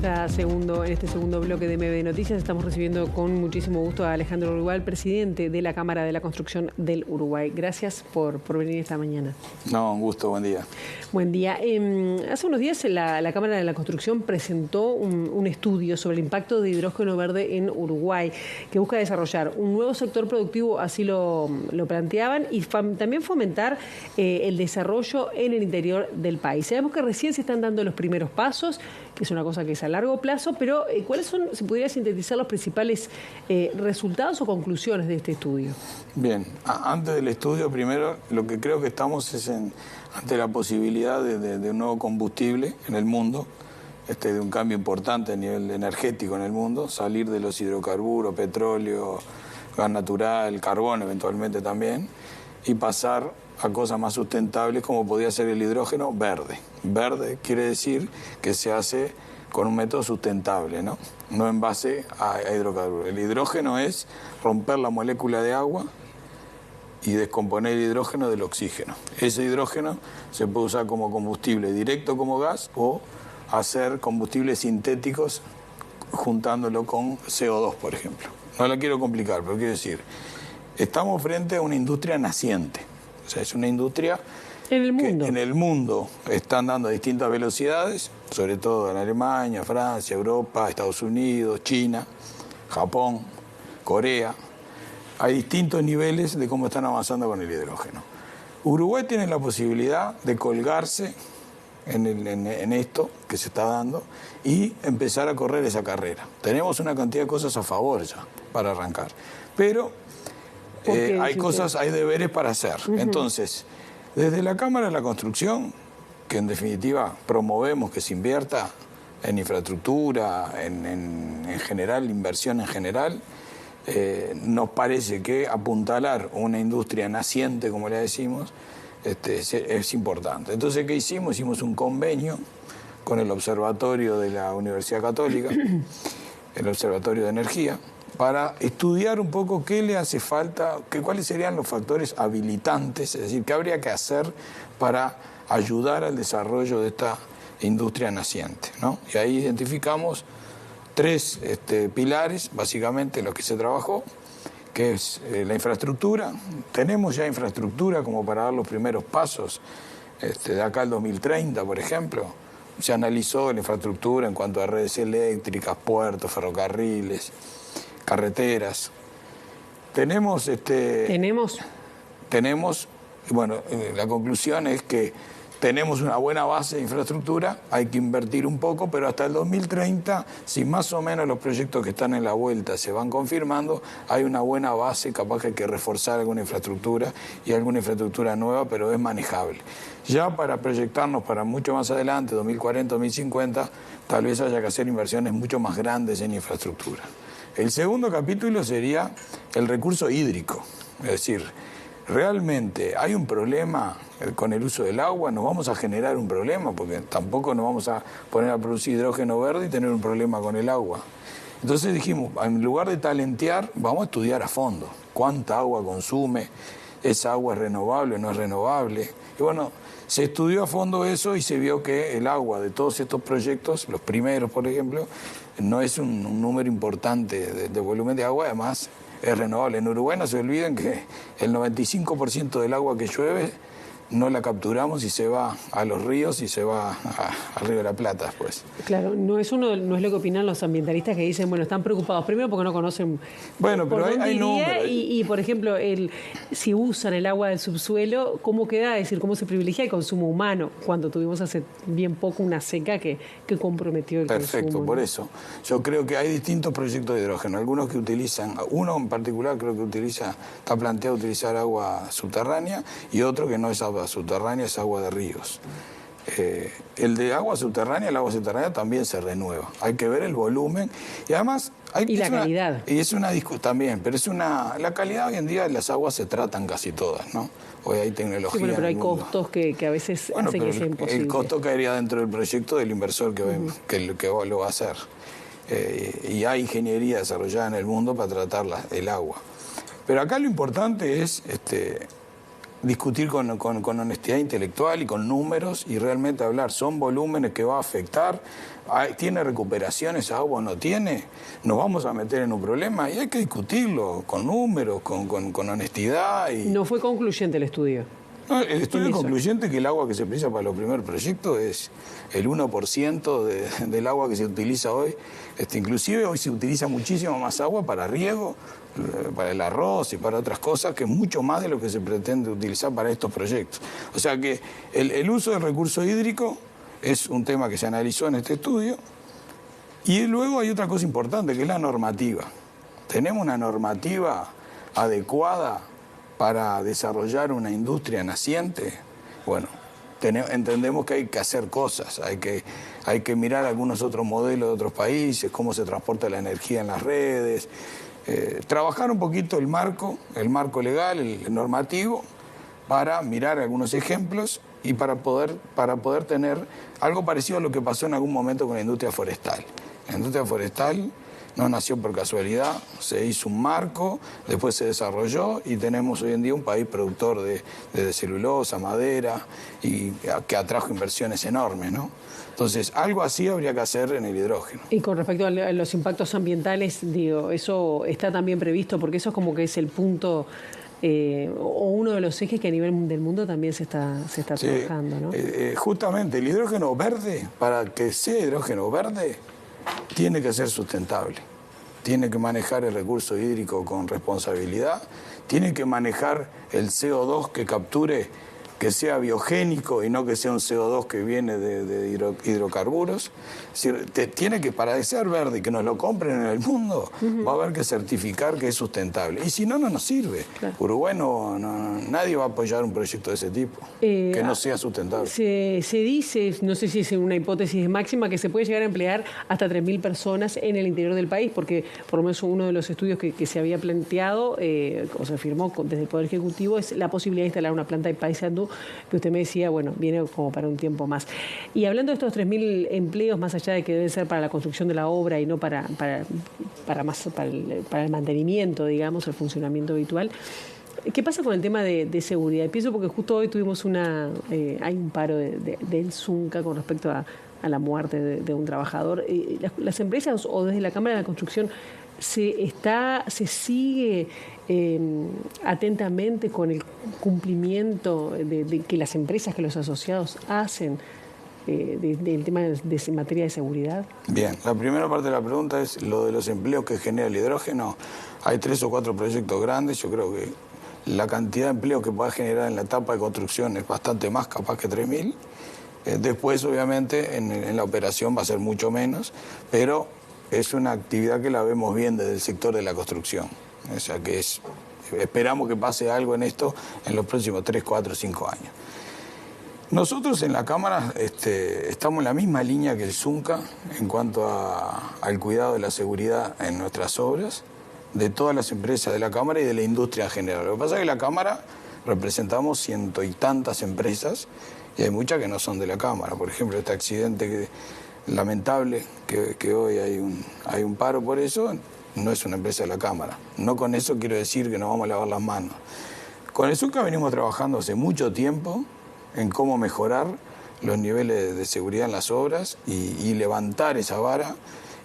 En este segundo bloque de MB Noticias estamos recibiendo con muchísimo gusto a Alejandro Uruguay, presidente de la Cámara de la Construcción del Uruguay. Gracias por venir esta mañana. No, un gusto, buen día. Buen día. Hace unos días la Cámara de la Construcción presentó un estudio sobre el impacto de hidrógeno verde en Uruguay, que busca desarrollar un nuevo sector productivo, así lo planteaban, y también fomentar el desarrollo en el interior del país. Sabemos que recién se están dando los primeros pasos, que es una cosa que es a largo plazo, pero ¿cuáles son, si pudiera sintetizar, los principales resultados o conclusiones de este estudio? Bien, antes del estudio, primero, lo que creo que estamos es ante la posibilidad de un nuevo combustible en el mundo, de un cambio importante a nivel energético en el mundo, salir de los hidrocarburos, petróleo, gas natural, carbón eventualmente también, y pasar a cosas más sustentables como podría ser el hidrógeno verde. Verde quiere decir que se hace con un método sustentable, ¿no? No en base a hidrocarburos. El hidrógeno es romper la molécula de agua y descomponer el hidrógeno del oxígeno. Ese hidrógeno se puede usar como combustible directo como gas o hacer combustibles sintéticos juntándolo con CO2, por ejemplo. No la quiero complicar, pero quiero decir, estamos frente a una industria naciente. O sea, es una industria en el mundo. Que en el mundo están dando a distintas velocidades, sobre todo en Alemania, Francia, Europa, Estados Unidos, China, Japón, Corea. Hay distintos niveles de cómo están avanzando con el hidrógeno. Uruguay tiene la posibilidad de colgarse en esto que se está dando y empezar a correr esa carrera. Tenemos una cantidad de cosas a favor ya para arrancar, pero hay deberes para hacer. Entonces, desde la Cámara de la Construcción, que en definitiva promovemos que se invierta en infraestructura, en general, inversión en general, nos parece que apuntalar una industria naciente, como le decimos, es importante. Entonces, ¿qué hicimos? Hicimos un convenio con el Observatorio de la Universidad Católica, el Observatorio de Energía, para estudiar un poco qué le hace falta, cuáles serían los factores habilitantes, es decir, qué habría que hacer para ayudar al desarrollo de esta industria naciente, ¿no? Y ahí identificamos tres pilares, básicamente, en los que se trabajó, que es la infraestructura. Tenemos ya infraestructura como para dar los primeros pasos. De acá al 2030, por ejemplo, se analizó la infraestructura en cuanto a redes eléctricas, puertos, ferrocarriles, carreteras. Tenemos, bueno, la conclusión es que tenemos una buena base de infraestructura, hay que invertir un poco, pero hasta el 2030, si más o menos los proyectos que están en la vuelta se van confirmando, hay una buena base, capaz que hay que reforzar alguna infraestructura y alguna infraestructura nueva, pero es manejable. Ya para proyectarnos para mucho más adelante, 2040, 2050, tal vez haya que hacer inversiones mucho más grandes en infraestructura. El segundo capítulo sería el recurso hídrico, es decir, realmente hay un problema con el uso del agua, nos vamos a generar un problema, porque tampoco nos vamos a poner a producir hidrógeno verde y tener un problema con el agua. Entonces dijimos, en lugar de talentear, vamos a estudiar a fondo cuánta agua consume, esa agua es renovable o no es renovable. Y bueno, se estudió a fondo eso y se vio que el agua de todos estos proyectos, los primeros por ejemplo, no es un número importante de volumen de agua, además es renovable. En Uruguay no se olviden que el 95% del agua que llueve no la capturamos y se va a los ríos y se va al Río de la Plata después. Claro, no es lo que opinan los ambientalistas que dicen, bueno, están preocupados primero porque no conocen. Bueno, pero hay números. Y por ejemplo, si usan el agua del subsuelo, ¿cómo queda? Es decir, ¿cómo se privilegia el consumo humano? Cuando tuvimos hace bien poco una seca que comprometió el consumo. Perfecto, por eso. Yo creo que hay distintos proyectos de hidrógeno. Algunos que utilizan, uno en particular creo que está planteado utilizar agua subterránea y otro que no es agua subterránea, es agua de ríos. El de agua subterránea, el agua subterránea también se renueva. Hay que ver el volumen y además y la calidad. Y es una discusión también, pero la calidad hoy en día de las aguas se tratan casi todas, ¿no? Hoy hay tecnología. Sí, bueno, pero hay costos que a veces hacen que sea imposible. El costo caería dentro del proyecto del inversor que lo va a hacer. Y hay ingeniería desarrollada en el mundo para tratar el agua. Pero acá lo importante es discutir con honestidad intelectual y con números y realmente hablar. ¿Son volúmenes que va a afectar? ¿Tiene recuperación esa agua o no tiene? ¿Nos vamos a meter en un problema? Y hay que discutirlo con números, con honestidad. No fue concluyente el estudio. No, el estudio es concluyente que el agua que se precisa para los primeros proyectos es el 1% del agua que se utiliza hoy. Inclusive hoy se utiliza muchísimo más agua para riego, para el arroz y para otras cosas, que es mucho más de lo que se pretende utilizar para estos proyectos. O sea que el uso del recurso hídrico es un tema que se analizó en este estudio. Y luego hay otra cosa importante, que es la normativa. Tenemos una normativa adecuada para desarrollar una industria naciente. Bueno, entendemos que hay que hacer cosas, hay que mirar algunos otros modelos de otros países, cómo se transporta la energía en las redes, trabajar un poquito el marco legal, el normativo, para mirar algunos ejemplos y para poder tener algo parecido a lo que pasó en algún momento con la industria forestal. La industria forestal no nació por casualidad, se hizo un marco, después se desarrolló y tenemos hoy en día un país productor de celulosa, madera, y que atrajo inversiones enormes, ¿no? Entonces, algo así habría que hacer en el hidrógeno. Y con respecto a los impactos ambientales, digo, eso está también previsto, porque eso es como que es el punto o uno de los ejes que a nivel del mundo también se está trabajando, ¿no? Justamente, el hidrógeno verde, para que sea hidrógeno verde, tiene que ser sustentable, tiene que manejar el recurso hídrico con responsabilidad, tiene que manejar el CO2 que capture, que sea biogénico y no que sea un CO2 que viene de hidrocarburos. Es decir, tiene que, para ser verde y que nos lo compren en el mundo, va a haber que certificar que es sustentable. Y si no, no nos sirve. Claro. Uruguay nadie va a apoyar un proyecto de ese tipo, que no sea sustentable. Se dice, no sé si es una hipótesis máxima, que se puede llegar a emplear hasta 3.000 personas en el interior del país, porque por lo menos uno de los estudios que se había planteado, o se firmó desde el Poder Ejecutivo, es la posibilidad de instalar una planta de Paysandú, que usted me decía, bueno, viene como para un tiempo más. Y hablando de estos 3.000 empleos, más allá de que deben ser para la construcción de la obra y no para el mantenimiento, digamos, el funcionamiento habitual, ¿qué pasa con el tema de seguridad? Pienso porque justo hoy tuvimos hay un paro del Zunca con respecto a la muerte de un trabajador. Las empresas o desde la Cámara de la Construcción se sigue atentamente con el cumplimiento de que las empresas, que los asociados hacen del tema de materia de seguridad. Bien, la primera parte de la pregunta es lo de los empleos que genera el hidrógeno. Hay 3 o 4 proyectos grandes. Yo creo que la cantidad de empleos que pueda generar en la etapa de construcción es bastante más, capaz que 3.000. Después, obviamente, en la operación va a ser mucho menos, pero es una actividad que la vemos bien desde el sector de la construcción. O sea que esperamos que pase algo en esto en los próximos 3, 4, 5 años. Nosotros en la Cámara estamos en la misma línea que el Zunca en cuanto al cuidado de la seguridad en nuestras obras, de todas las empresas de la Cámara y de la industria en general. Lo que pasa es que la Cámara representamos 100 y tantas empresas y hay muchas que no son de la Cámara. Por ejemplo, este accidente lamentable que hoy hay un paro por eso, no es una empresa de la Cámara. No con eso quiero decir que nos vamos a lavar las manos. Con el Zunca venimos trabajando hace mucho tiempo en cómo mejorar los niveles de seguridad en las obras y levantar esa vara.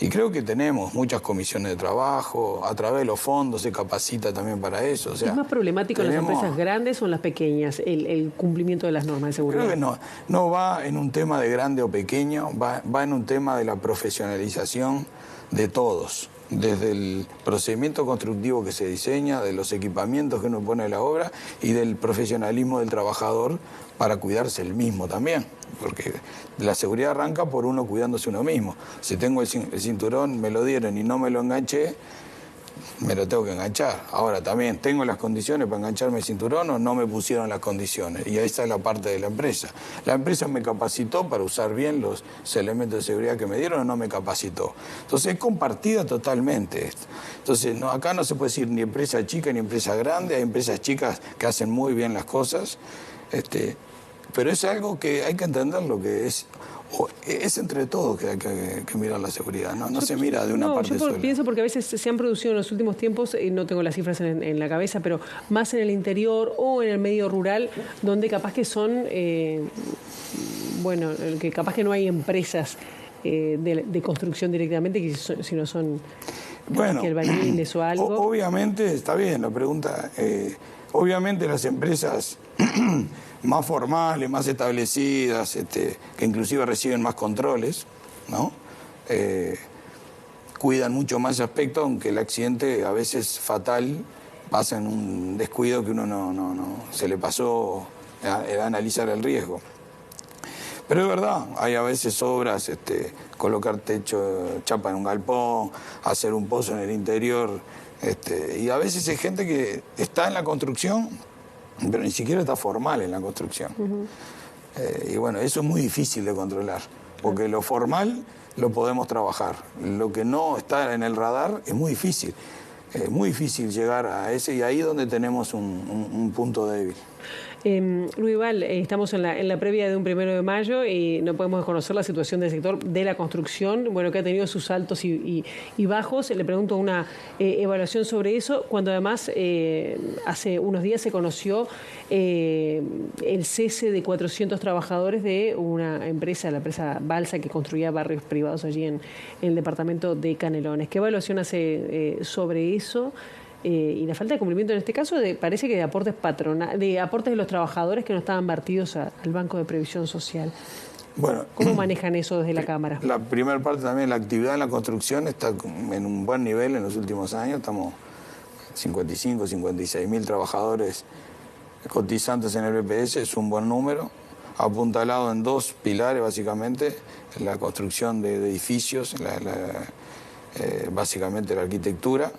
Y creo que tenemos muchas comisiones de trabajo, a través de los fondos se capacita también para eso. O sea, ¿es más problemático en las empresas grandes o en las pequeñas el cumplimiento de las normas de seguridad? Creo que no va en un tema de grande o pequeño, va en un tema de la profesionalización de todos. Desde el procedimiento constructivo que se diseña, de los equipamientos que uno pone en la obra y del profesionalismo del trabajador para cuidarse el mismo también, porque la seguridad arranca por uno cuidándose uno mismo. Si tengo el cinturón, me lo dieron y no me lo enganché, me lo tengo que enganchar. Ahora también, ¿tengo las condiciones para engancharme el cinturón o no me pusieron las condiciones? Y ahí está la parte de la empresa. ¿La empresa me capacitó para usar bien los elementos de seguridad que me dieron o no me capacitó? Entonces es compartida totalmente esto. Entonces acá no se puede decir ni empresa chica ni empresa grande, hay empresas chicas que hacen muy bien las cosas. pero es algo que hay que entender lo que es. Es entre todos que hay que mirar la seguridad, no se mira de una parte sola. Yo pienso porque a veces se han producido en los últimos tiempos, no tengo las cifras en la cabeza, pero más en el interior o en el medio rural, donde capaz que son, que capaz que no hay empresas de construcción directamente, sino son que albañiles o algo. Obviamente, está bien la pregunta, obviamente las empresas más formales, más establecidas, que inclusive reciben más controles, ¿no? Cuidan mucho más ese aspecto, aunque el accidente a veces fatal pasa en un descuido que uno no se le pasó a analizar el riesgo. Pero es verdad, hay a veces obras, colocar techo, chapa en un galpón, hacer un pozo en el interior, y a veces hay gente que está en la construcción, pero ni siquiera está formal en la construcción. Y bueno, eso es muy difícil de controlar, porque lo formal lo podemos trabajar. Lo que no está en el radar es muy difícil. Es muy difícil llegar a ese, y ahí es donde tenemos un punto débil. Luis Val, estamos en la previa de un 1 de mayo y no podemos desconocer la situación del sector de la construcción, bueno, que ha tenido sus altos y bajos. Le pregunto una evaluación sobre eso, cuando además hace unos días se conoció el cese de 400 trabajadores de una empresa, la empresa Balsa, que construía barrios privados allí en el departamento de Canelones. ¿Qué evaluación hace sobre eso? Y la falta de cumplimiento en este caso parece que de aportes de los trabajadores que no estaban vertidos al Banco de Previsión Social. Bueno, ¿cómo manejan eso desde la Cámara? La primera parte también, la actividad en la construcción está en un buen nivel en los últimos años. Estamos 55, 56 mil trabajadores cotizantes en el BPS, es un buen número, apuntalado en 2 pilares básicamente: la construcción de edificios, básicamente la arquitectura,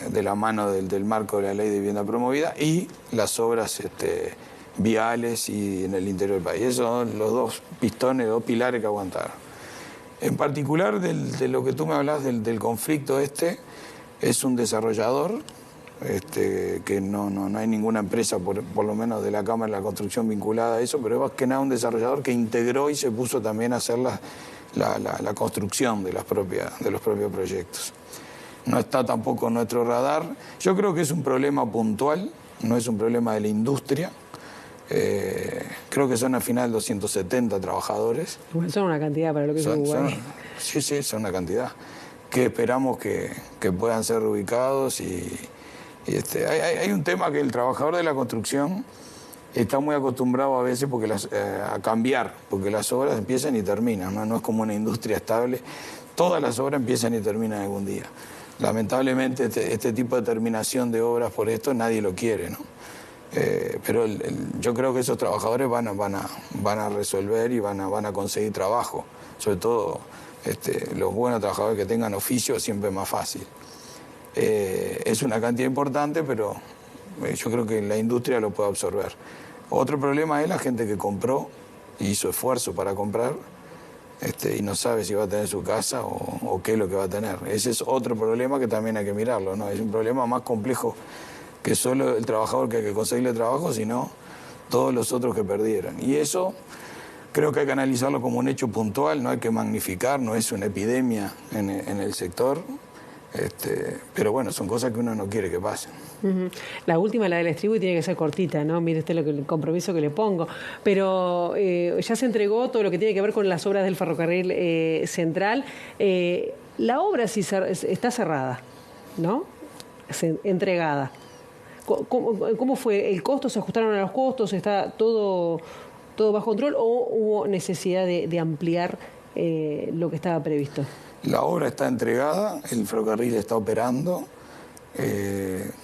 de la mano del marco de la ley de vivienda promovida, y las obras viales y en el interior del país. Esos son los 2 pistones, 2 pilares que aguantaron. En particular, de lo que tú me hablas del conflicto es un desarrollador, que no hay ninguna empresa, por lo menos de la Cámara de la Construcción, vinculada a eso, pero es más que nada un desarrollador que integró y se puso también a hacer la construcción de los propios proyectos. No está tampoco en nuestro radar. Yo creo que es un problema puntual, no es un problema de la industria. Creo que son al final 270 trabajadores. Bueno, son una cantidad para lo que es Uruguay. Sí, son una cantidad que esperamos que puedan ser reubicados. Hay un tema que el trabajador de la construcción está muy acostumbrado a veces a cambiar, porque las obras empiezan y terminan, no es como una industria estable. Todas las obras empiezan y terminan algún día. Lamentablemente este tipo de terminación de obras por esto nadie lo quiere, ¿no? Pero yo creo que esos trabajadores van a resolver y van a conseguir trabajo. Sobre todo los buenos trabajadores que tengan oficio, siempre es más fácil. Es una cantidad importante, pero yo creo que la industria lo puede absorber. Otro problema es la gente que compró y hizo esfuerzo para comprar, y no sabe si va a tener su casa o qué es lo que va a tener. Ese es otro problema que también hay que mirarlo, ¿no? Es un problema más complejo que solo el trabajador que hay que conseguirle trabajo, sino todos los otros que perdieron. Y eso creo que hay que analizarlo como un hecho puntual, no hay que magnificar, no es una epidemia en el sector, pero bueno, son cosas que uno no quiere que pasen. La última, la del estribo, y tiene que ser cortita, ¿no? Mire usted el compromiso que le pongo. Pero ya se entregó todo lo que tiene que ver con las obras del ferrocarril central. La obra sí está cerrada, ¿no? Entregada. ¿Cómo fue el costo? ¿Se ajustaron a los costos? ¿Está todo bajo control o hubo necesidad de ampliar lo que estaba previsto? La obra está entregada, el ferrocarril está operando.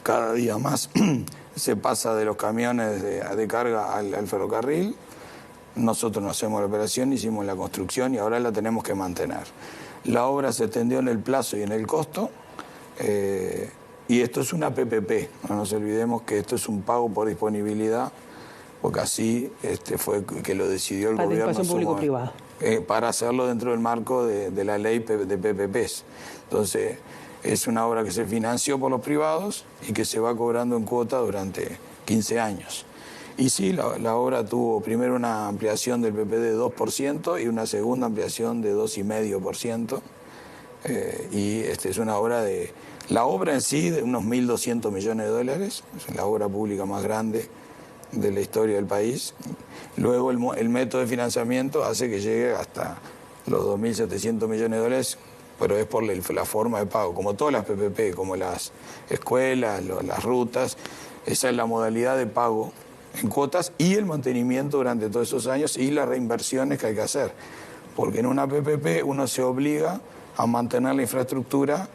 Cada día más se pasa de los camiones de carga al ferrocarril. Nosotros no hacemos la operación, hicimos la construcción y ahora la tenemos que mantener. La obra se extendió en el plazo y en el costo, y esto es una PPP. No nos olvidemos que esto es un pago por disponibilidad, porque así fue que lo decidió el gobierno. Participación público-privada. Para hacerlo dentro del marco de la ley de PPPs. Entonces, es una obra que se financió por los privados y que se va cobrando en cuota durante 15 años. Y sí, la obra tuvo primero una ampliación del PPD de 2% y una segunda ampliación de 2,5%. Y es una obra la obra en sí de unos 1.200 millones de dólares, es la obra pública más grande de la historia del país. Luego el método de financiamiento hace que llegue hasta los 2.700 millones de dólares, pero es por la forma de pago, como todas las PPP, como las escuelas, las rutas. Esa es la modalidad de pago en cuotas y el mantenimiento durante todos esos años y las reinversiones que hay que hacer. Porque en una PPP uno se obliga a mantener la infraestructura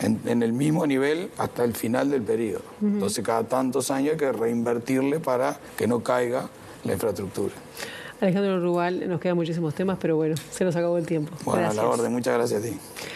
en el mismo nivel hasta el final del periodo. Entonces cada tantos años hay que reinvertirle para que no caiga la infraestructura. Alejandro Rubal, nos quedan muchísimos temas, pero bueno, se nos acabó el tiempo. Bueno, Gracias. a la orden, muchas gracias a ti.